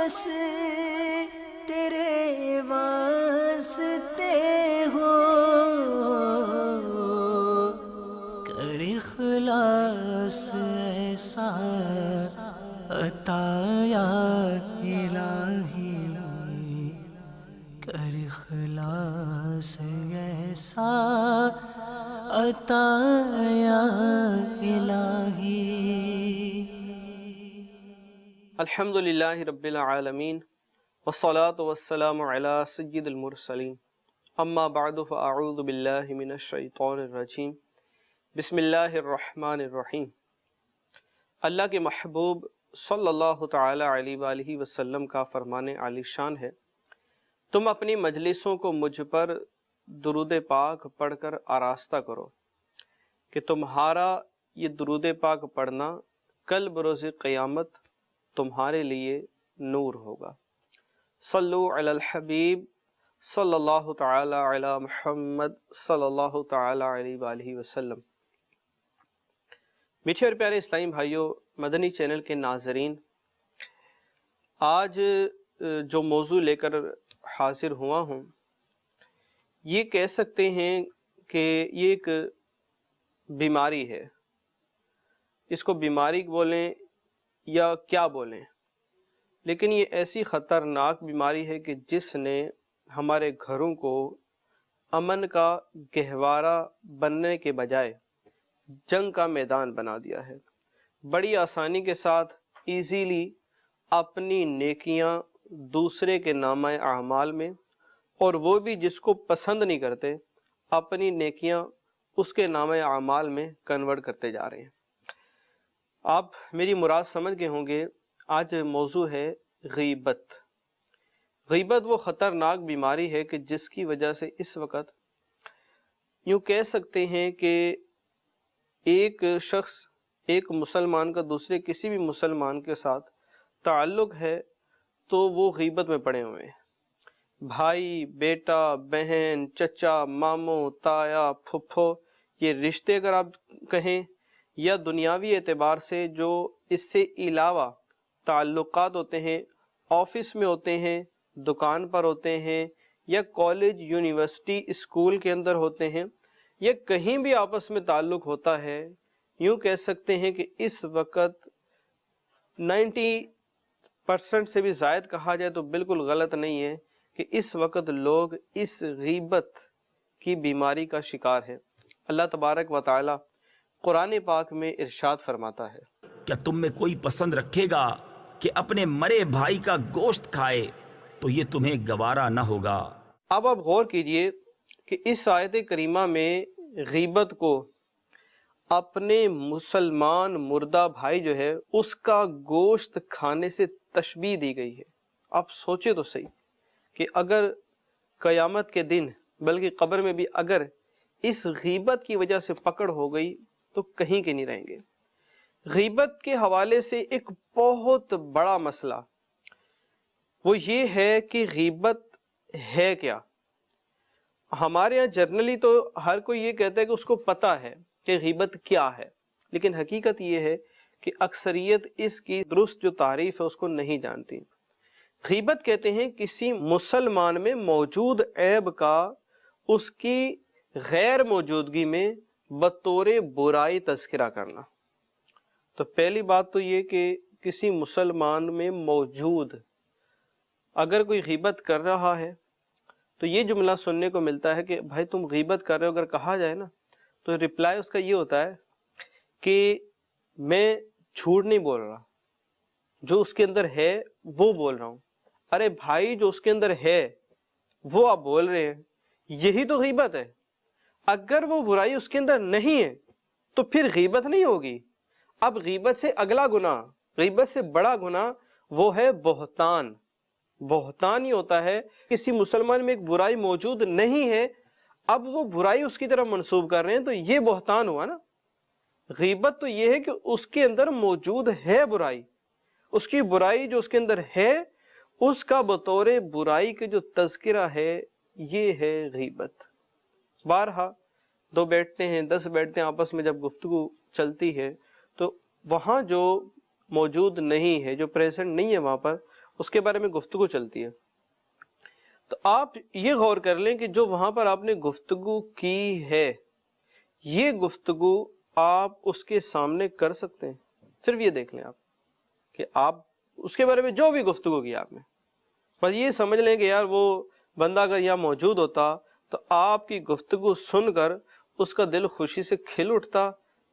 بس تیرے واسطے ہو، کر اخلاص ایسا عطا یا الہی، کر اخلاص ایسا عطا یا الہی۔ الحمدللہ رب العالمین والصلاة والسلام علی سید المرسلین، اما بعد فاعوذ باللہ من الشیطان الرجیم، بسم اللہ الرحمن الرحیم۔ اللہ کے محبوب صلی اللہ تعالی علیہ وآلہ وسلم کا فرمان عالی شان ہے، تم اپنی مجلسوں کو مجھ پر درود پاک پڑھ کر آراستہ کرو کہ تمہارا یہ درود پاک پڑھنا کل بروز قیامت تمہارے لیے نور ہوگا۔ صلو علی الحبیب صلی اللہ تعالی علی محمد صلی اللہ تعالی علیہ وآلہ وسلم۔ میٹھے اور پیارے اسلامی بھائیوں، مدنی چینل کے ناظرین، آج جو موضوع لے کر حاضر ہوا ہوں، یہ کہہ سکتے ہیں کہ یہ ایک بیماری ہے۔ اس کو بیماری بولیں یا کیا بولیں، لیکن یہ ایسی خطرناک بیماری ہے کہ جس نے ہمارے گھروں کو امن کا گہوارہ بننے کے بجائے جنگ کا میدان بنا دیا ہے۔ بڑی آسانی کے ساتھ ایزیلی اپنی نیکیاں دوسرے کے نامہ اعمال میں، اور وہ بھی جس کو پسند نہیں کرتے، اپنی نیکیاں اس کے نامہ اعمال میں کنورٹ کرتے جا رہے ہیں۔ آپ میری مراد سمجھ گئے ہوں گے۔ آج موضوع ہے غیبت۔ غیبت وہ خطرناک بیماری ہے کہ جس کی وجہ سے اس وقت یوں کہہ سکتے ہیں کہ ایک شخص، ایک مسلمان کا دوسرے کسی بھی مسلمان کے ساتھ تعلق ہے تو وہ غیبت میں پڑے ہوئے ہیں۔ بھائی، بیٹا، بہن، چچا، ماموں، تایا، پھپھو، یہ رشتے اگر آپ کہیں یا دنیاوی اعتبار سے جو اس سے علاوہ تعلقات ہوتے ہیں، آفس میں ہوتے ہیں، دکان پر ہوتے ہیں، یا کالج، یونیورسٹی، اسکول کے اندر ہوتے ہیں، یا کہیں بھی آپس میں تعلق ہوتا ہے، یوں کہہ سکتے ہیں کہ اس وقت 90% سے بھی زائد کہا جائے تو بالکل غلط نہیں ہے کہ اس وقت لوگ اس غیبت کی بیماری کا شکار ہے۔ اللہ تبارک و تعالی قرآن پاک میں ارشاد فرماتا ہے، کیا تم میں کوئی پسند رکھے گا کہ اپنے مرے بھائی کا گوشت کھائے تو یہ تمہیں گوارا نہ ہوگا۔ اب آپ غور کیجئے کہ اس آیت کریمہ میں غیبت کو اپنے مسلمان مردہ بھائی جو ہے اس کا گوشت کھانے سے تشبیہ دی گئی ہے۔ آپ سوچے تو صحیح کہ اگر قیامت کے دن، بلکہ قبر میں بھی اگر اس غیبت کی وجہ سے پکڑ ہو گئی تو کہیں کے نہیں رہیں گے۔ غیبت کے حوالے سے ایک بہت بڑا مسئلہ وہ یہ ہے کہ غیبت ہے کیا۔ ہمارے ہاں جرنلی تو ہر کوئی یہ کہتا ہے کہ اس کو پتہ ہے کہ غیبت کیا ہے، لیکن حقیقت یہ ہے کہ اکثریت اس کی درست جو تعریف ہے اس کو نہیں جانتی۔ غیبت کہتے ہیں کسی مسلمان میں موجود عیب کا اس کی غیر موجودگی میں بطور برائی تذکرہ کرنا۔ تو پہلی بات تو یہ کہ کسی مسلمان میں موجود اگر کوئی غیبت کر رہا ہے تو یہ جملہ سننے کو ملتا ہے کہ بھائی تم غیبت کر رہے ہو، اگر کہا جائے نا تو رپلائی اس کا یہ ہوتا ہے کہ میں جھوٹ نہیں بول رہا، جو اس کے اندر ہے وہ بول رہا ہوں۔ ارے بھائی، جو اس کے اندر ہے وہ آپ بول رہے ہیں، یہی تو غیبت ہے۔ اگر وہ برائی اس کے اندر نہیں ہے تو پھر غیبت نہیں ہوگی۔ اب غیبت سے اگلا گناہ، غیبت سے بڑا گناہ وہ ہے بہتان۔ بہتان یہ ہوتا ہے کسی مسلمان میں ایک برائی موجود نہیں ہے، اب وہ برائی اس کی طرف منسوب کر رہے ہیں، تو یہ بہتان ہوا نا۔ غیبت تو یہ ہے کہ اس کے اندر موجود ہے برائی، اس کی برائی جو اس کے اندر ہے اس کا بطور برائی کے جو تذکرہ ہے یہ ہے غیبت۔ بارہا دو بیٹھتے ہیں، 10 بیٹھتے ہیں، آپس میں جب گفتگو چلتی ہے تو وہاں جو موجود نہیں ہے، جو پریزنٹ نہیں ہے وہاں پر، اس کے بارے میں گفتگو چلتی ہے، تو آپ یہ غور کر لیں کہ جو وہاں پر آپ نے گفتگو کی ہے، یہ گفتگو آپ اس کے سامنے کر سکتے ہیں؟ صرف یہ دیکھ لیں آپ کہ آپ اس کے بارے میں جو بھی گفتگو کی آپ نے، بس یہ سمجھ لیں کہ یار وہ بندہ اگر یہاں موجود ہوتا تو آپ کی گفتگو سن کر اس کا دل خوشی سے کھل اٹھتا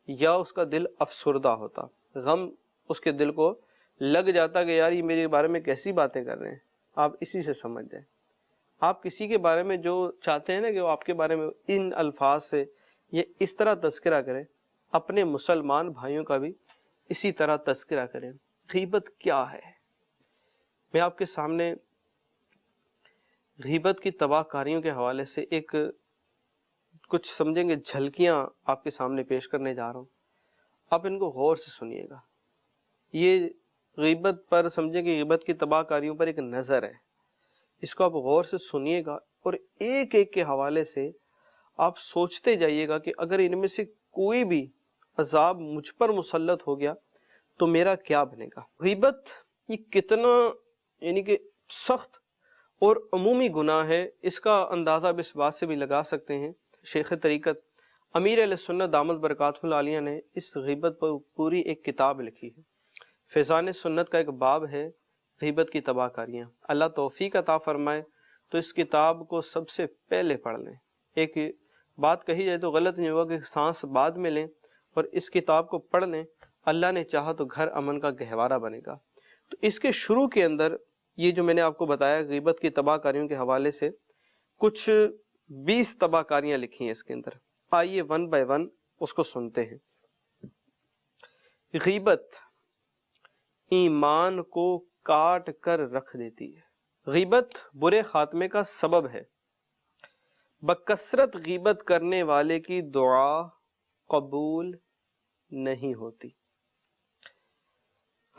یا اس کا دل افسردہ ہوتا، غم اس کے دل کو لگ جاتا کہ یار یہ میرے بارے میں کیسی باتیں کر رہے ہیں۔ آپ اسی سے سمجھ جائیں، آپ کسی کے بارے میں جو چاہتے ہیں نا کہ وہ آپ کے بارے میں ان الفاظ سے یہ اس طرح تذکرہ کریں، اپنے مسلمان بھائیوں کا بھی اسی طرح تذکرہ کریں۔ غیبت کیا ہے؟ میں آپ کے سامنے غیبت کی تباہ کاریوں کے حوالے سے ایک کچھ سمجھیں گے جھلکیاں آپ کے سامنے پیش کرنے جا رہا ہوں، آپ ان کو غور سے سنیے گا۔ یہ غیبت پر سمجھیں کہ غیبت کی تباہ کاریوں پر ایک نظر ہے، اس کو آپ غور سے سنیے گا اور ایک ایک کے حوالے سے آپ سوچتے جائیے گا کہ اگر ان میں سے کوئی بھی عذاب مجھ پر مسلط ہو گیا تو میرا کیا بنے گا۔ غیبت یہ کتنا یعنی کہ سخت اور عمومی گناہ ہے، اس کا اندازہ اب اس بات سے بھی لگا سکتے ہیں۔ شیخ طریقت امیر اہل سنت دامت برکاتہ العالیہ نے اس غیبت پر پوری ایک کتاب لکھی ہے۔ فیضان سنت کا ایک باب ہے غیبت کی تباہ کاریاں۔ اللہ توفیق عطا فرمائے تو اس کتاب کو سب سے پہلے پڑھ لیں۔ ایک بات کہی جائے تو غلط نہیں ہوگا کہ سانس بعد میں لیں اور اس کتاب کو پڑھ لیں، اللہ نے چاہا تو گھر امن کا گہوارہ بنے گا۔ تو اس کے شروع کے اندر یہ جو میں نے آپ کو بتایا غیبت کی تباہ کاریوں کے حوالے سے کچھ 20 تباہ کاریاں لکھی ہیں اس کے اندر۔ آئیے ون بائی ون اس کو سنتے ہیں۔ غیبت ایمان کو کاٹ کر رکھ دیتی ہے۔ غیبت برے خاتمے کا سبب ہے۔ بکثرت غیبت کرنے والے کی دعا قبول نہیں ہوتی۔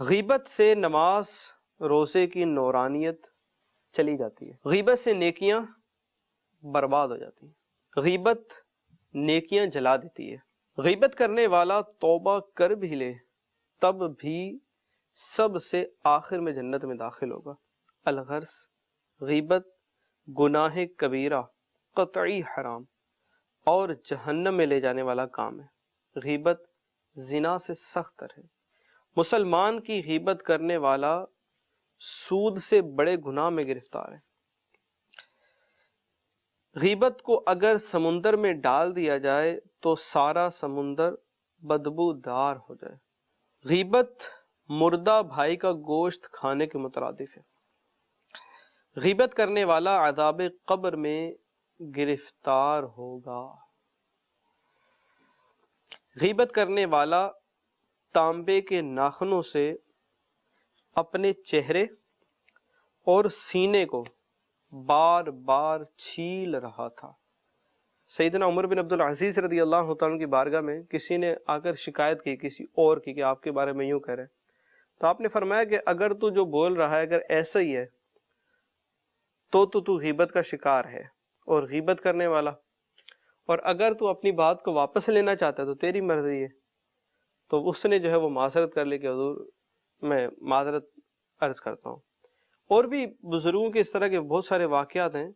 غیبت سے نماز روزے کی نورانیت چلی جاتی ہے۔ غیبت سے نیکیاں برباد ہو جاتی ہیں۔ غیبت نیکیاں جلا دیتی ہے۔ غیبت کرنے والا توبہ کر بھی لے تب بھی سب سے آخر میں جنت میں داخل ہوگا۔ الغرض غیبت گناہ کبیرہ قطعی حرام اور جہنم میں لے جانے والا کام ہے۔ غیبت زنا سے سخت تر ہے۔ مسلمان کی غیبت کرنے والا سود سے بڑے گناہ میں گرفتار ہے۔ غیبت کو اگر سمندر میں ڈال دیا جائے تو سارا سمندر بدبو دار ہو جائے۔ غیبت مردہ بھائی کا گوشت کھانے کے مترادف ہے۔ غیبت کرنے والا عذاب قبر میں گرفتار ہوگا۔ غیبت کرنے والا تانبے کے ناخنوں سے اپنے چہرے اور سینے کو بار بار چھیل رہا تھا۔ سیدنا عمر بن عبد العزیز رضی اللہ تعالیٰ کی بارگاہ میں کسی نے آ کر شکایت کی کسی اور کی کہ آپ کے بارے میں یوں کہہ رہے ہیں، تو آپ نے فرمایا کہ اگر تو جو بول رہا ہے اگر ایسا ہی ہے تو غیبت کا شکار ہے اور غیبت کرنے والا، اور اگر تو اپنی بات کو واپس لینا چاہتا ہے تو تیری مرضی ہے۔ تو اس نے جو ہے وہ معذرت کر لی کہ حضور میں معذرت عرض کرتا ہوں۔ اور بھی بزرگوں کے اس طرح کے بہت سارے واقعات ہیں۔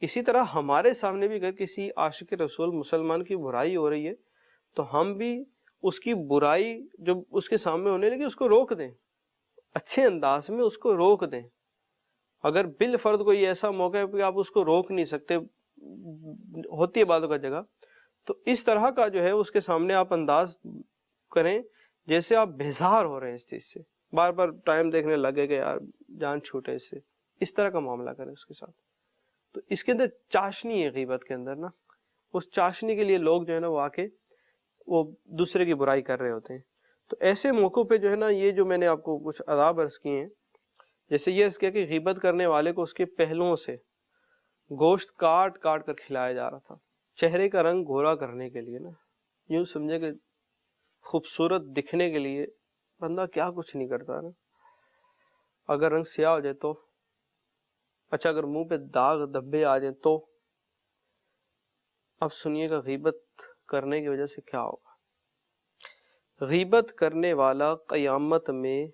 اسی طرح ہمارے سامنے بھی اگر کسی عاشق رسول مسلمان کی برائی ہو رہی ہے تو ہم بھی اس کی برائی جو اس کے سامنے ہونے لگی اس کو روک دیں، اچھے انداز میں اس کو روک دیں۔ اگر بالفرض کوئی ایسا موقع ہے کہ آپ اس کو روک نہیں سکتے، ہوتی ہے بعضوں کا جگہ، تو اس طرح کا جو ہے اس کے سامنے آپ انداز کریں جیسے آپ بیزار ہو رہے ہیں اس چیز سے، بار بار ٹائم دیکھنے لگے کہ یار جان چھوٹے اس سے، اس طرح کا معاملہ کریں اس کے ساتھ۔ تو اس کے اندر چاشنی ہے غیبت کے اندر نا، اس چاشنی کے لیے لوگ جو ہے نا وہ آ کے وہ دوسرے کی برائی کر رہے ہوتے ہیں۔ تو ایسے موقعوں پہ جو ہے نا یہ جو میں نے آپ کو کچھ عذاب عرض کیے ہیں، جیسے یہ عرض کیا کہ غیبت کرنے والے کو اس کے پہلوؤں سے گوشت کاٹ کاٹ کر کھلایا جا رہا تھا، چہرے کا رنگ گھورا کرنے کے لیے نا، یوں سمجھے کہ خوبصورت دکھنے کے لیے بندہ کیا کچھ نہیں کرتا نا۔ اگر رنگ سیاہ ہو جائے تو اچھا، اگر منہ پہ داغ دھبے آ جائیں تو اب سنیے گا غیبت کرنے کی وجہ سے کیا ہوگا۔ غیبت کرنے والا قیامت میں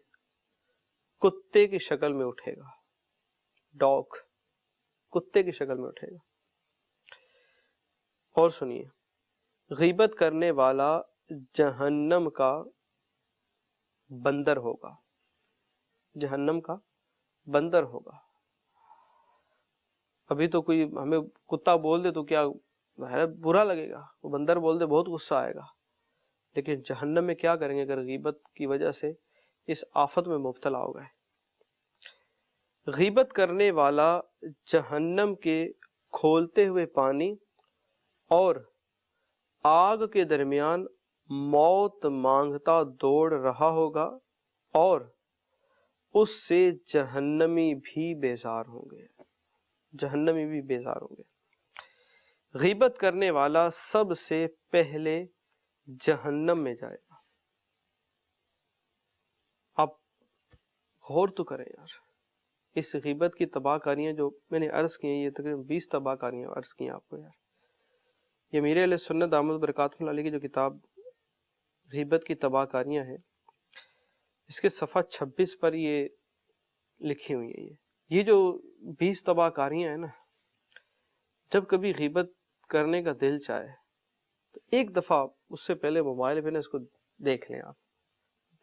کتے کی شکل میں اٹھے گا، ڈاگ کتے کی شکل میں اٹھے گا۔ اور سنیے، غیبت کرنے والا جہنم کا بندر ہوگا، جہنم کا بندر ہوگا۔ ابھی تو کوئی ہمیں کتا بول دے تو کیا برا لگے گا، وہ بندر بول دے بہت غصہ آئے گا، لیکن جہنم میں کیا کریں گے اگر غیبت کی وجہ سے اس آفت میں مبتلا ہو گئے۔ غیبت کرنے والا جہنم کے کھولتے ہوئے پانی اور آگ کے درمیان موت مانگتا دوڑ رہا ہوگا، اور اس سے جہنمی بھی بیزار ہوں گے، جہنمی بھی بیزار ہوں گے۔ غیبت کرنے والا سب سے پہلے جہنم میں جائے گا۔ آپ غور تو کریں یار، اس غیبت کی تباہ کاریاں جو میں نے عرض کی ہیں، یہ تقریباً 20 تباہ کاریاں عرض کی ہیں آپ کو یار۔ یہ امیر اہل سنت دامت برکاتہ اللہ علیہ کی جو کتاب غیبت کی تباہ کاریاں ہیں، اس کے صفحہ 26 پر یہ لکھی ہوئی ہیں۔ یہ جو 20 تباہ کاریاں ہیں نا، جب کبھی غیبت کرنے کا دل چاہے تو ایک دفعہ اس سے پہلے موبائل پہ نا اس کو دیکھ لیں آپ۔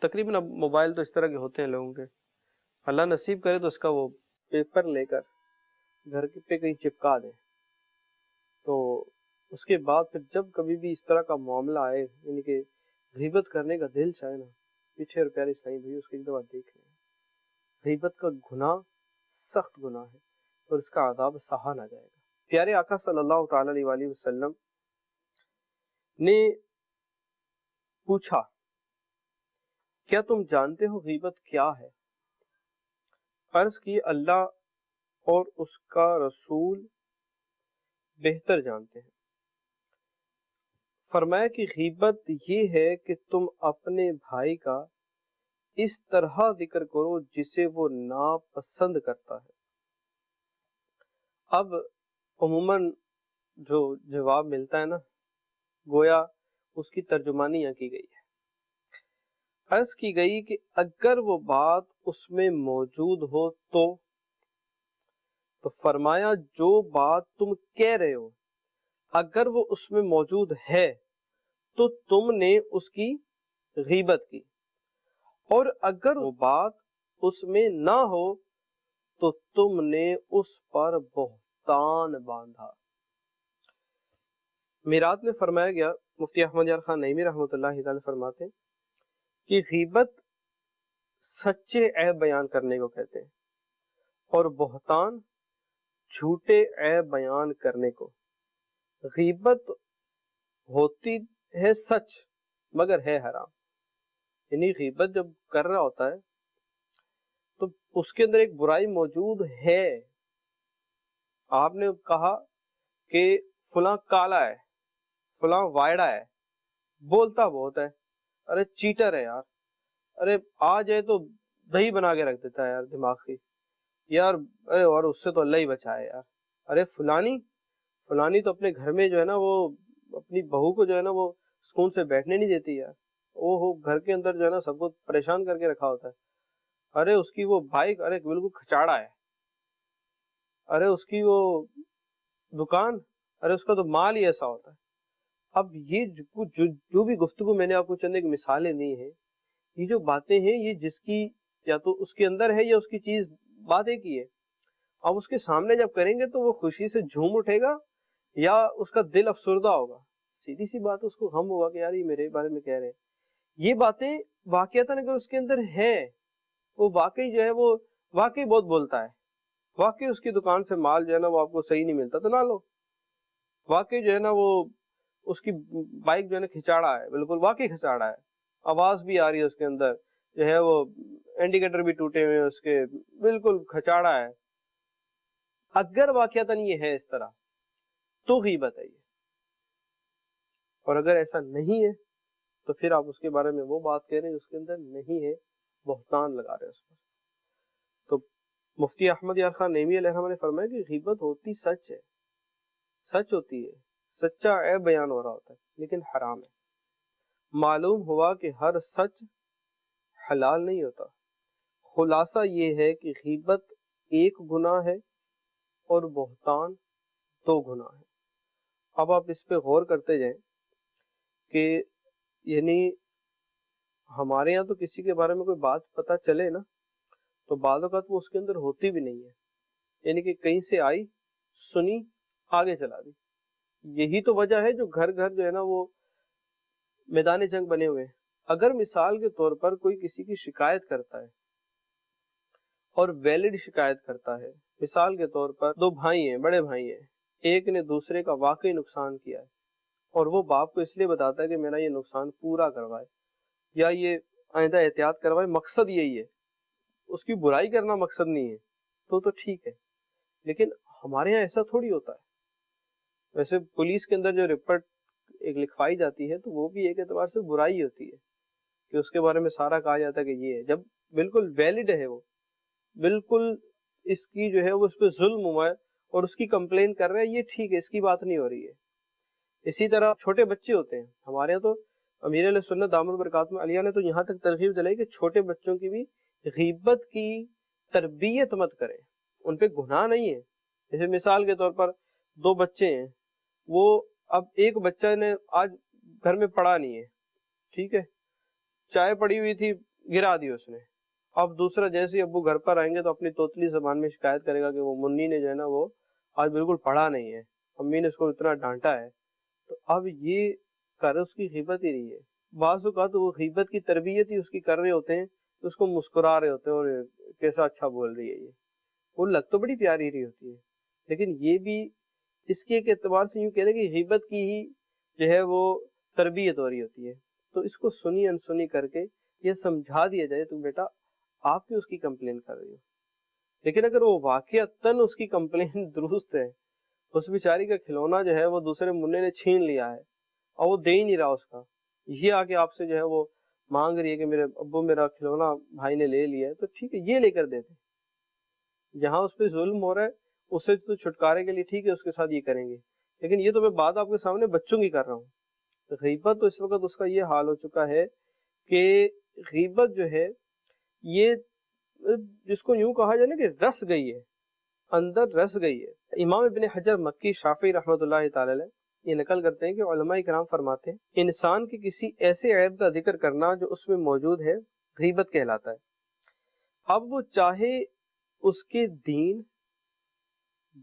تقریباً اب موبائل تو اس طرح کے ہوتے ہیں لوگوں کے، اللہ نصیب کرے تو اس کا وہ پیپر لے کر گھر پہ کہیں چپکا دیں، تو اس کے بعد پھر جب کبھی بھی اس طرح کا معاملہ آئے، یعنی کہ غیبت کرنے کا دل چاہے نا، پیچھے اور پیارے اسلامی بھائی اس کی ایک دفعہ دیکھ لیں۔ غیبت کا گناہ سخت گناہ ہے اور اس کا عذاب سہا نہ جائے گا۔ پیارے آقا صلی اللہ تعالی علیہ وآلہ وسلم نے پوچھا، کیا تم جانتے ہو غیبت کیا ہے؟ عرض کی، اللہ اور اس کا رسول بہتر جانتے ہیں۔ فرمایا کہ غیبت یہ ہے کہ تم اپنے بھائی کا اس طرح ذکر کرو جسے وہ ناپسند کرتا ہے۔ اب عموماً جو جواب ملتا ہے نا، گویا اس کی ترجمانی یہاں کی گئی ہے۔ عرض کی گئی کہ اگر وہ بات اس میں موجود ہو تو فرمایا جو بات تم کہہ رہے ہو اگر وہ اس میں موجود ہے تو تم نے اس کی غیبت کی، اور اگر وہ بات اس میں نہ ہو تو تم نے اس پر بہتان باندھا۔ میرات میں فرمایا گیا، مفتی احمد یار خان نعیمی رحمۃ اللہ تعالی فرماتے ہیں کہ غیبت سچے عیب بیان کرنے کو کہتے ہیں، اور بہتان جھوٹے عیب بیان کرنے کو۔ غیبت ہوتی ہے سچ مگر ہے حرام، یعنی غیبت جب کر رہا ہوتا ہے تو اس کے اندر ایک برائی موجود ہے۔ آپ نے کہا کہ فلاں کالا ہے، فلاں وائڑا ہے، بولتا بہت ہے، ارے چیٹر ہے یار، ارے آ جائے تو دہی بنا کے رکھ دیتا ہے یار دماغ کی یار، ارے اور اس سے تو اللہ ہی بچائے یار، ارے فلانی تو اپنے گھر میں جو ہے نا وہ اپنی بہو کو جو ہے نا وہ سکون سے بیٹھنے نہیں دیتی یار، وہ گھر کے اندر جو ہے نا سب کو پریشان کر کے رکھا ہوتا ہے، ارے اس کی وہ بائک ارے بالکل کھچاڑا ہے، ارے اس کی وہ دکان، ارے اس کا تو مال ہی ایسا ہوتا ہے۔ اب یہ جو بھی گفتگو میں نے آپ کو چند ایک مثالیں دی ہیں، یہ جو باتیں ہیں یہ جس کی یا تو اس کے اندر ہے یا اس کی چیز باتیں کی ہے، اب اس کے سامنے جب کریں گے تو وہ خوشی سے جھوم اٹھے گا یا اس کا دل افسردہ ہوگا، سیدھی سی بات اس کو غم ہوگا کہ یار یہ میرے بارے میں کہہ رہے ہیں۔ یہ باتیں واقعتاً اگر اس کے اندر ہے، وہ واقعی جو ہے وہ واقعی بہت بولتا ہے، واقعی اس کی دکان سے مال جو ہے نا وہ آپ کو صحیح نہیں ملتا تو نہ لو، واقعی جو ہے نا وہ اس کی بائک جو ہے نا کھچاڑا ہے، بالکل واقعی کھچاڑا ہے، آواز بھی آ رہی ہے اس کے اندر، جو ہے وہ انڈیکیٹر بھی ٹوٹے ہوئے اس کے، بالکل کھچاڑا ہے، اگر واقعتاً یہ ہے اس طرح تو غیبت ہے یہ، اور اگر ایسا نہیں ہے تو پھر آپ اس کے بارے میں وہ بات کہہ رہے ہیں اس کے اندر نہیں ہے، بہتان لگا رہے ہیں اس پر۔ تو مفتی احمد یار خان نعیمی علیہ الرحمہ نے فرمایا کہ غیبت ہوتی سچ ہے، سچ ہوتی ہے، سچا عیب بیان ہو رہا ہوتا ہے، لیکن حرام ہے۔ معلوم ہوا کہ ہر سچ حلال نہیں ہوتا، خلاصہ یہ ہے کہ غیبت ایک گناہ ہے اور بہتان دو گناہ ہے۔ اب آپ اس پہ غور کرتے جائیں کہ یعنی ہمارے یہاں تو کسی کے بارے میں کوئی بات پتہ چلے نا تو بعض اوقات وہ اس کے اندر ہوتی بھی نہیں ہے، یعنی کہ کہیں سے آئی، سنی، آگے چلا دی۔ یہی تو وجہ ہے جو گھر گھر جو ہے نا وہ میدان جنگ بنے ہوئے ہیں۔ اگر مثال کے طور پر کوئی کسی کی شکایت کرتا ہے اور ویلڈ شکایت کرتا ہے، مثال کے طور پر دو بھائی ہیں، بڑے بھائی ہیں، ایک نے دوسرے کا واقعی نقصان کیا ہے اور وہ باپ کو اس لیے بتاتا ہے کہ میرا یہ نقصان پورا کروائے یا یہ آئندہ احتیاط کروائے، مقصد یہی ہے، اس کی برائی کرنا مقصد نہیں ہے، تو ٹھیک ہے۔ لیکن ہمارے یہاں ایسا تھوڑی ہوتا ہے۔ ویسے پولیس کے اندر جو رپورٹ ایک لکھوائی جاتی ہے تو وہ بھی ایک اعتبار سے برائی ہوتی ہے کہ اس کے بارے میں سارا کہا جاتا ہے کہ یہ ہے، جب بالکل ویلڈ ہے، وہ بالکل اس کی جو ہے وہ اس پہ ظلم ہوا ہے اور اس کی کمپلین کر رہے ہیں، یہ ٹھیک ہے، اس کی بات نہیں ہو رہی ہے۔ اسی طرح چھوٹے بچے ہوتے ہیں ہمارے یہاں، تو امیر علیہ سنت دامت برکاتہ علیہ نے تو یہاں تک ترغیب دلائی کہ چھوٹے بچوں کی بھی غیبت کی تربیت مت کریں، ان پہ گناہ نہیں ہے۔ جیسے مثال کے طور پر دو بچے ہیں، وہ اب ایک بچہ نے آج گھر میں پڑھا نہیں ہے، ٹھیک ہے، چائے پڑی ہوئی تھی، گرا دی اس نے۔ اب دوسرا جیسے ابو گھر پر آئیں گے تو اپنی توتلی زبان میں شکایت کرے گا کہ وہ منی نے جو ہے نا وہ آج بالکل پڑھا نہیں ہے، امی نے اس کو اتنا ڈانٹا ہے، تو اب یہ کر اس کی غیبت ہی رہی ہے۔ بعض اوقات وہ غیبت کی تربیت ہی اس کی کر رہے ہوتے ہیں تو اس کو مسکرا رہے ہوتے ہیں اور کیسا اچھا بول رہی ہے، یہ وہ لگ تو بڑی پیاری رہی ہوتی ہے، لیکن یہ بھی اس کے ایک اعتبار سے یوں کہہ رہے کہ غیبت کی ہی جو ہے وہ تربیت ہو رہی ہوتی ہے۔ تو اس کو سنی انسنی کر کے یہ سمجھا دیا جائے تو بیٹا آپ کیوں اس کی کمپلین کر رہی ہو۔ لیکن اگر وہ واقعتاً اس کی کمپلین درست ہے، اس بیچاری کا کھلونا جو ہے وہ دوسرے منع نے چھین لیا ہے اور وہ دے ہی نہیں رہا اس کا، یہ آ کے آپ سے جو ہے وہ مانگ رہی ہے کہ میرے ابو میرا کھلونا بھائی نے لے لیا ہے، تو ٹھیک ہے یہ لے کر دیتے۔ جہاں اس پہ ظلم ہو رہا ہے اسے تو چھٹکارے کے لیے ٹھیک ہے اس کے ساتھ یہ کریں گے، لیکن یہ تو میں بات آپ کے سامنے بچوں کی کر رہا ہوں۔ غیبت تو اس وقت اس کا یہ حال ہو چکا ہے کہ غیبت جو ہے یہ جس کو یوں کہا جائے نا کہ رس گئی ہے، اندر رس گئی ہے۔ امام ابن حجر مکی شافعی رحمۃ اللہ تعالی علیہ یہ نقل کرتے ہیں کہ علماء کرام فرماتے ہیں انسان کے کسی ایسے عیب کا ذکر کرنا جو اس میں موجود ہے غیبت کہلاتا ہے۔ اب وہ چاہے اس کے دین،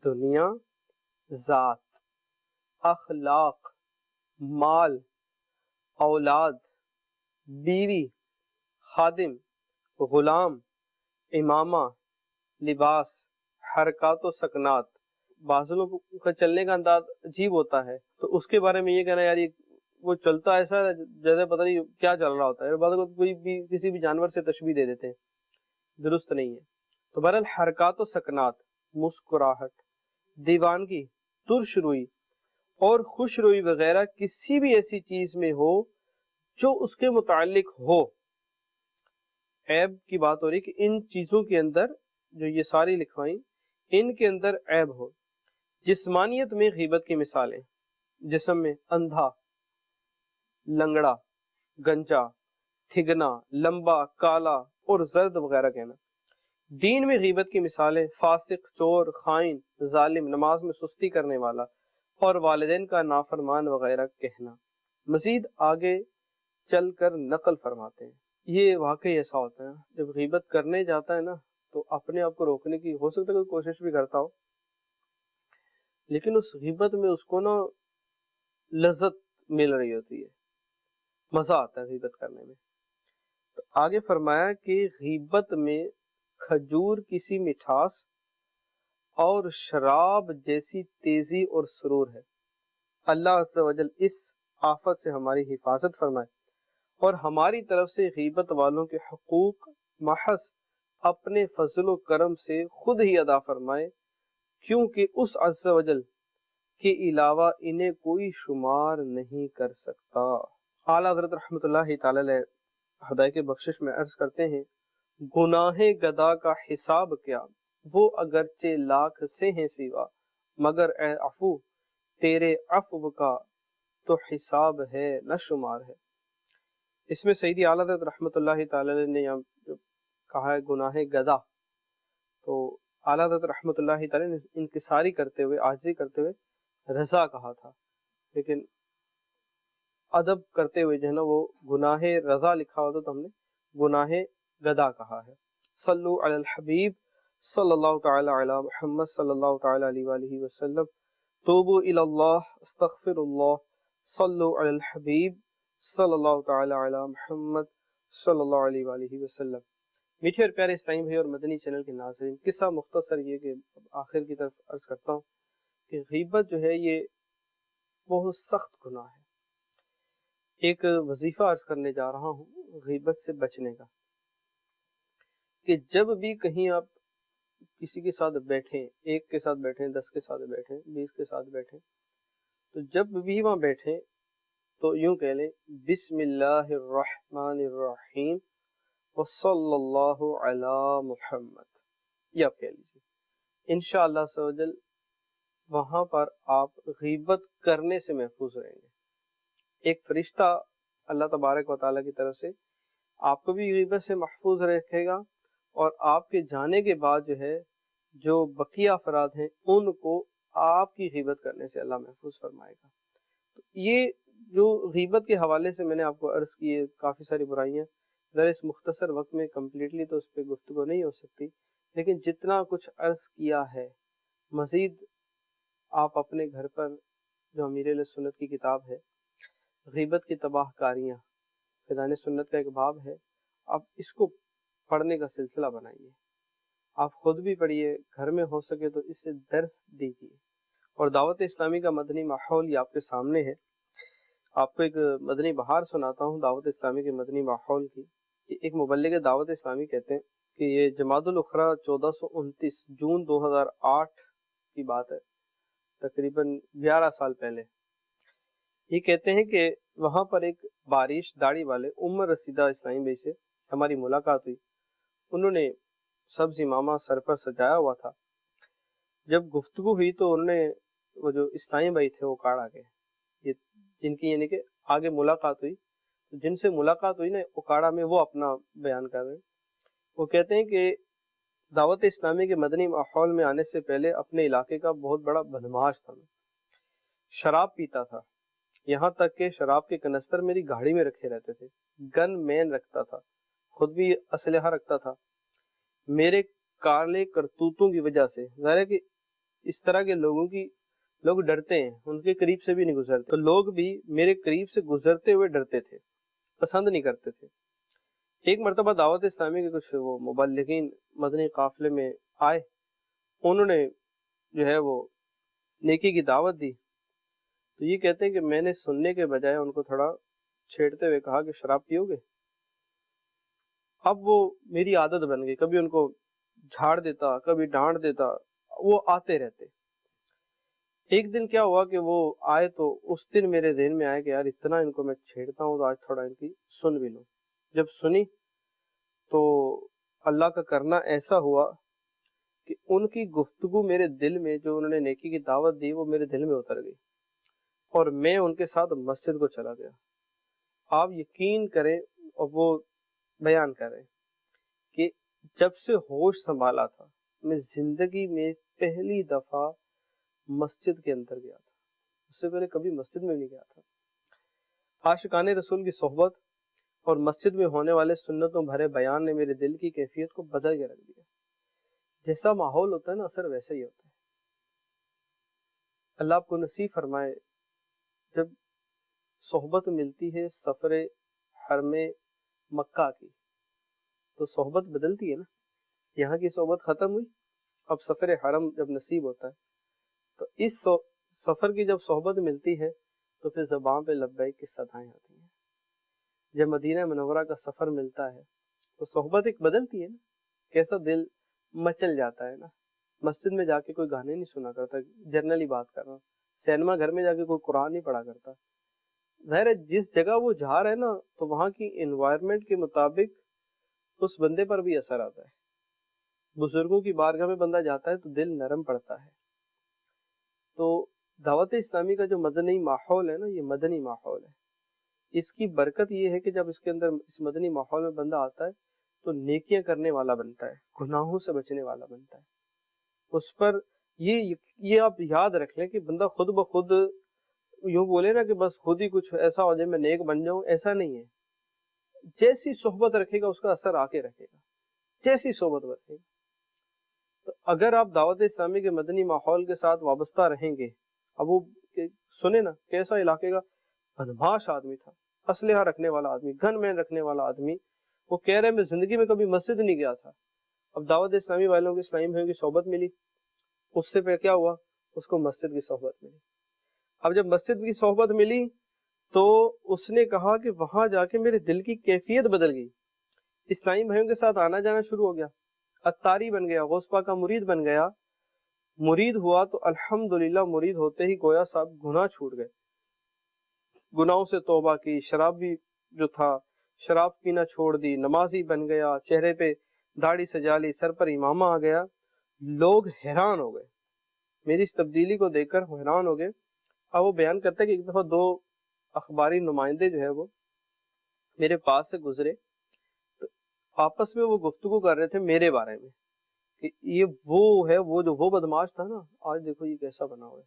دنیا، ذات، اخلاق، مال، اولاد، بیوی، خادم، غلام، امامہ، لباس، حرکات و سکنات، بعض لوگوں کا چلنے کا انداز عجیب ہوتا ہے تو اس کے بارے میں یہ کہنا یار وہ چلتا ایسا ہے جیسے پتہ نہیں کیا چل رہا ہوتا ہے، بعض کو کوئی بھی کسی بھی جانور سے تشبیہ دے دیتے ہیں، درست نہیں ہے۔ تو بہرحال حرکات و سکنات، مسکراہٹ، دیوانگی، ترش روئی اور خوش روئی وغیرہ کسی بھی ایسی چیز میں ہو جو اس کے متعلق ہو، عیب کی بات ہو رہی کہ ان چیزوں کے اندر جو یہ ساری لکھوائیں ان کے اندر عیب ہو۔ جسمانیت میں غیبت کی مثالیں، جسم میں اندھا، لنگڑا، گنجا، ٹھگنا، لمبا، کالا اور زرد وغیرہ کہنا۔ دین میں غیبت کی مثالیں فاسق، چور، خائن، ظالم، نماز میں سستی کرنے والا اور والدین کا نافرمان وغیرہ کہنا۔ مزید آگے چل کر نقل فرماتے ہیں یہ واقعی ایسا ہوتا ہے جب غیبت کرنے جاتا ہے نا تو اپنے آپ کو روکنے کی ہو سکتا ہے کوئی کوشش بھی کرتا ہو، لیکن اس غیبت میں اس کو نا لذت مل رہی ہوتی ہے، مزہ آتا ہے غیبت کرنے میں۔ تو آگے فرمایا کہ غیبت میں کھجور کسی مٹھاس اور شراب جیسی تیزی اور سرور ہے۔ اللہ عز و جل اس آفت سے ہماری حفاظت فرمائے اور ہماری طرف سے غیبت والوں کے حقوق محض اپنے فضل و کرم سے خود ہی ادا فرمائے، کیونکہ اس عز و جل کے علاوہ انہیں کوئی شمار نہیں کر سکتا۔ اعلیٰ حضرت رحمۃ اللہ تعالی علیہ ہدایت کے بخشش میں عرض کرتے ہیں گناہ گدا کا حساب کیا، وہ اگرچہ لاکھ سے ہیں سوا، مگر اے عفو تیرے عفو کا تو حساب ہے نہ شمار ہے۔ اس میں سیدی اعلیٰ حضرت رحمۃ اللہ تعالی علیہ نے جو کہا ہے گناہ گدا، تو اعلیٰ حضرت رحمۃ اللہ تعالی نے انکساری کرتے ہوئے، عاجزی کرتے ہوئے رضا کہا تھا، لیکن ادب کرتے ہوئے جو ہے نا وہ گناہ رضا لکھا ہوتا تو ہم نے گناہ گدا کہا ہے۔ صلو علی الحبیب صلی اللہ تعالی علی محمد صلی اللہ تعالی علیہ وآلہ وسلم، توبو الی اللہ استغفر اللہ، صلو علی الحبیب صلی اللہ تعالی علی محمد صلی اللہ علیہ وآلہ وسلم۔ میٹھے اور پیارے اسلامی بھائی اور مدنی چینل کے ناظرین، قصہ مختصر یہ کہ آخر کی طرف عرض کرتا ہوں کہ غیبت جو ہے یہ بہت سخت گناہ ہے۔ ایک وظیفہ عرض کرنے جا رہا ہوں غیبت سے بچنے کا، کہ جب بھی کہیں آپ کسی کے ساتھ بیٹھیں، ایک کے ساتھ بیٹھیں، 10 کے ساتھ بیٹھیں، 20 کے ساتھ بیٹھیں، تو جب بھی وہاں بیٹھیں تو یوں کہہ لیں بسم اللہ الرحمن الرحیم وصلی اللہ علی محمد، یہ آپ کہہ لیجیے، انشاءاللہ عز و جل وہاں پر آپ غیبت کرنے سے محفوظ رہیں گے۔ ایک فرشتہ اللہ تبارک و تعالیٰ کی طرف سے آپ کو بھی غیبت سے محفوظ رکھے گا، اور آپ کے جانے کے بعد جو ہے جو بقیہ افراد ہیں ان کو آپ کی غیبت کرنے سے اللہ محفوظ فرمائے گا۔ تو یہ جو غیبت کے حوالے سے میں نے آپ کو عرض کی ہے کافی ساری برائیاں، ذرا اس مختصر وقت میں کمپلیٹلی تو اس پہ گفتگو نہیں ہو سکتی، لیکن جتنا کچھ عرض کیا ہے مزید آپ اپنے گھر پر جو امیر اہل سنت کی کتاب ہے غیبت کی تباہ کاریاں، فیضان سنت کا ایک باب ہے، آپ اس کو پڑھنے کا سلسلہ بنائیے، آپ خود بھی پڑھیے، گھر میں ہو سکے تو اس سے درس دیجیے، اور دعوت اسلامی کا مدنی ماحول یہ آپ کے سامنے ہے۔ آپ کو ایک مدنی بہار سناتا ہوں دعوت اسلامی کے مدنی ماحول کی، کہ ایک مبلغ دعوت اسلامی کہتے ہیں کہ یہ جمادی الاخری 1429 جون 2008 کی بات ہے، تقریباً 11 سال پہلے۔ یہ کہتے ہیں کہ وہاں پر ایک بارش داڑھی والے عمر رسیدہ اسلامی بھائی سے ہماری ملاقات ہوئی، انہوں نے سبز امامہ سر پر سجایا ہوا تھا۔ جب گفتگو ہوئی تو انہوں نے وہ جو اسلامی بھائی تھے وہ کاڑ آ گئے، یہ جن کی یعنی کہ آگے ملاقات ہوئی، جن سے ملاقات ہوئی نا اکاڑا میں، وہ اپنا بیان کر رہے ہیں۔ وہ کہتے ہیں کہ دعوت اسلامی کے مدنی ماحول میں آنے سے پہلے اپنے علاقے کا بہت بڑا بدمعاش تھا، شراب پیتا تھا، یہاں تک کہ شراب کے کنستر میری گاڑی میں رکھے رہتے تھے، گن مین رکھتا تھا، خود بھی اسلحہ رکھتا تھا۔ میرے کالے کرتوتوں کی وجہ سے ظاہر ہے کہ اس طرح کے لوگ ڈرتے ہیں، ان کے قریب سے بھی نہیں گزرتے، تو لوگ بھی میرے قریب سے گزرتے ہوئے ڈرتے تھے، پسند نہیں کرتے تھے۔ ایک مرتبہ دعوت اسلامی کے کچھ وہ مبلغین مدنی قافلے میں آئے، انہوں نے جو ہے وہ نیکی کی دعوت دی، تو یہ کہتے ہیں کہ میں نے سننے کے بجائے ان کو تھوڑا چھیڑتے ہوئے کہا کہ شراب پیو گے؟ اب وہ میری عادت بن گئی، کبھی ان کو جھاڑ دیتا، کبھی ڈانٹ دیتا، وہ آتے رہتے۔ ایک دن کیا ہوا کہ وہ آئے تو اس دن میرے ذہن میں آیا کہ یار اتنا ان کو میں چھیڑتا ہوں تو آج تھوڑا ان کی سن بھی لوں۔ جب سنی تو اللہ کا کرنا ایسا ہوا کہ ان کی گفتگو میرے دل میں، جو انہوں نے نیکی کی دعوت دی، وہ میرے دل میں اتر گئی، اور میں ان کے ساتھ مسجد کو چلا گیا۔ آپ یقین کریں، اور وہ بیان کریں کہ جب سے ہوش سنبھالا تھا میں زندگی میں پہلی دفعہ مسجد کے اندر گیا تھا، اس سے پہلے کبھی مسجد میں نہیں گیا تھا۔ عاشقان رسول کی صحبت اور مسجد میں ہونے والے سنتوں بھرے بیان نے میرے دل کی کیفیت کو بدل کے رکھ دیا۔ جیسا ماحول ہوتا ہے نا اثر ویسا ہی ہوتا ہے۔ اللہ آپ کو نصیب فرمائے، جب صحبت ملتی ہے سفر حرم مکہ کی تو صحبت بدلتی ہے نا، یہاں کی صحبت ختم ہوئی، اب سفر حرم جب نصیب ہوتا ہے تو اس سفر کی جب صحبت ملتی ہے تو پھر زبان پہ لبیک کی صدائیں آتی ہیں۔ جب مدینہ منورہ کا سفر ملتا ہے تو صحبت ایک بدلتی ہے نا، کیسا دل مچل جاتا ہے نا۔ مسجد میں جا کے کوئی گانے نہیں سنا کرتا، جنرلی بات کر رہا ہوں، سینما گھر میں جا کے کوئی قرآن نہیں پڑھا کرتا۔ ظاہر ہے جس جگہ وہ جا رہا ہے نا تو وہاں کی انوائرمنٹ کے مطابق اس بندے پر بھی اثر آتا ہے۔ بزرگوں کی بارگاہ میں بندہ جاتا ہے تو دل نرم پڑتا ہے۔ تو دعوت اسلامی کا جو مدنی ماحول ہے نا، یہ مدنی ماحول ہے، اس کی برکت یہ ہے کہ جب اس کے اندر اس مدنی ماحول میں بندہ آتا ہے تو نیکیاں کرنے والا بنتا ہے، گناہوں سے بچنے والا بنتا ہے. اس پر یہ آپ یاد رکھ لیں کہ بندہ خود بخود یوں بولے نا کہ بس خود ہی کچھ ایسا ہو جائے میں نیک بن جاؤں، ایسا نہیں ہے. جیسی صحبت رکھے گا اس کا اثر آ کے رکھے گا، جیسی صحبت رکھے گا. تو اگر آپ دعوت اسلامی کے مدنی ماحول کے ساتھ وابستہ رہیں گے، اب وہ سنے نا کیسا علاقے کا بدماش آدمی تھا، اسلحہ رکھنے والا آدمی، گن مین رکھنے والا آدمی، وہ کہہ رہے میں زندگی میں کبھی مسجد نہیں گیا تھا. اب دعوت اسلامی والوں کی، اسلامی بھائیوں کی صحبت ملی، اس سے پھر کیا ہوا، اس کو مسجد کی صحبت ملی. اب جب مسجد کی صحبت ملی تو اس نے کہا کہ وہاں جا کے میرے دل کی کیفیت بدل گئی، اسلامی بھائیوں کے ساتھ آنا جانا شروع ہو گیا، اتاری بن گیا، غوث پاک کا مرید بن گیا. مرید ہوا تو الحمدللہ مرید ہوتے ہی گویا صاحب گناہ چھوٹ گئے، گناہوں سے توبہ کی، شراب بھی جو تھا شراب پینا چھوڑ دی، نمازی بن گیا، چہرے پہ داڑھی سجا لی، سر پر امامہ آ گیا. لوگ حیران ہو گئے، میری اس تبدیلی کو دیکھ کر حیران ہو گئے. اب وہ بیان کرتا ہے کہ ایک دفعہ 2 اخباری نمائندے جو ہے وہ میرے پاس سے گزرے، تو آپس میں وہ گفتگو کر رہے تھے میرے بارے میں کہ یہ وہ ہے، وہ جو وہ بدماش تھا نا، آج دیکھو یہ کیسا بنا ہوا ہے.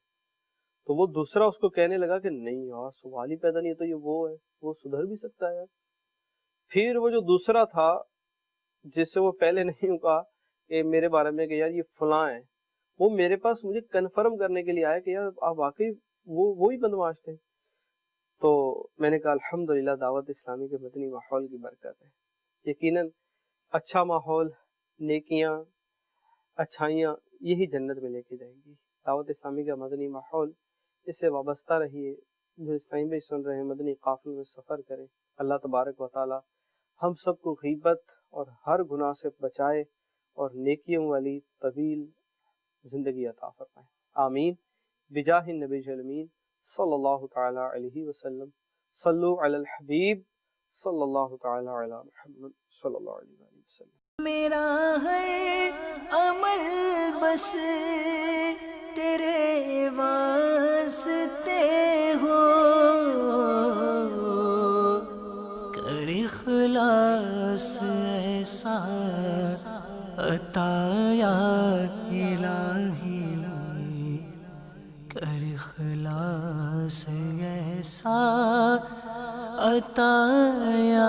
تو وہ دوسرا اس کو کہنے لگا کہ نہیں یار سوال ہی پیدا نہیں ہے، تو یہ وہ ہے، وہ سدھر بھی سکتا ہے. پھر وہ جو دوسرا تھا جس سے وہ پہلے نہیں کہا کہ میرے بارے میں کہ یار یہ فلاں ہے، وہ میرے پاس مجھے کنفرم کرنے کے لیے آیا کہ یار آپ واقعی وہی بدماش تھے. تو میں نے کہا الحمدللہ دعوت اسلامی کے مدنی ماحول کی برکت ہے. یقیناً اچھا ماحول، نیکیاں، اچھائیاں یہی جنت میں لے کے جائیں گی. دعوت اسلامی کا مدنی ماحول، اس سے وابستہ رہیے. جو اسلامی بھی سن رہے ہیں مدنی قافلے میں سفر کریں. اللہ تبارک و تعالی ہم سب کو غیبت اور ہر گناہ سے بچائے اور نیکیوں والی طویل زندگی عطا فرمائے. آمین بجاہ النبی الامین صلی اللہ تعالی علیہ وسلم. صلو علی الحبیب صلی اللہ تعالی علی محمد صلی اللہ علیہ وسلم. میرا ہر عمل بس تیرے واسطے ہو، کر اخلاص ایسا عطا یا الہی، کر اخلاص ایسا عطا یا